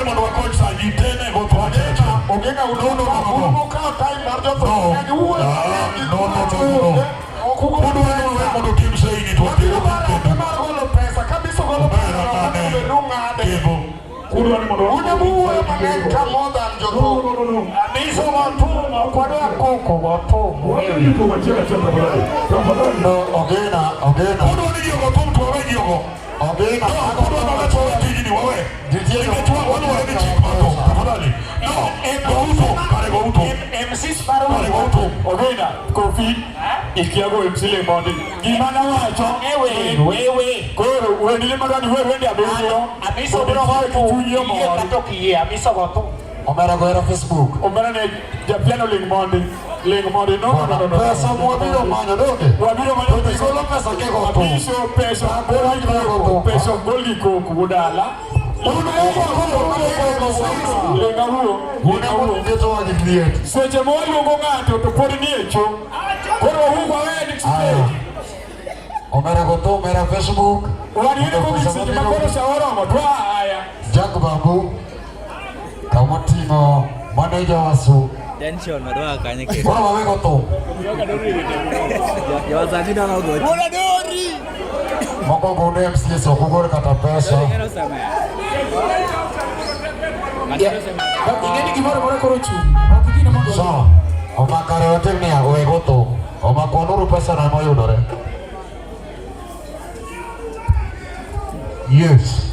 mondo wakony sa jitene go to achecha. Ogega udono no ka time mar joto. No. Kudu wewe mondo tim sei ni to tiro kendo. Mar golo pesa kabisa golo pesa. Kebo. Kudu ni mondo. Unabuwe maneka more than joto. Amiso watu kwa koko watu. Yuko wachela chapa balai. No, ogena. Kudu ni yogo tumtu wewe yogo. Ogena. Kudu na watu wengine wewe. Ningetua watu wa nchi hapo. Tafadhali. No, kare go uto. MC Sparrow Kare go uto. Ogena Kofi ikiago MC le mondi. Gimana wacho wewe. Koro wewe magani wewe ndio abiro. Amiso bro watu tuyo mo. Katoki amiso watu. Omera go era Facebook. Omera ne japiano link mondi. No. Pesa mo biro manyo doge. Wabiro manyo pesa lo pesa ke go to. Amiso pesa go pesa golgi ko kudala. Seche moluongo ng'ato to pod nie cho. Koro huwa wewe Omera goto, omera Facebook. Wadiene ko seche makoro saoromo to haya. Jack Bambu. Kamotimo manager wasu. Tension madwa kanye ke. Bora wewe goto. Ya zani na goto. Bora dori. Moko gone MCS okugore kata pesa. Ingeni gimoro moro koro chu. So, omakare otimni ago egoto. Omakonuru pesa na moyudore. Yes.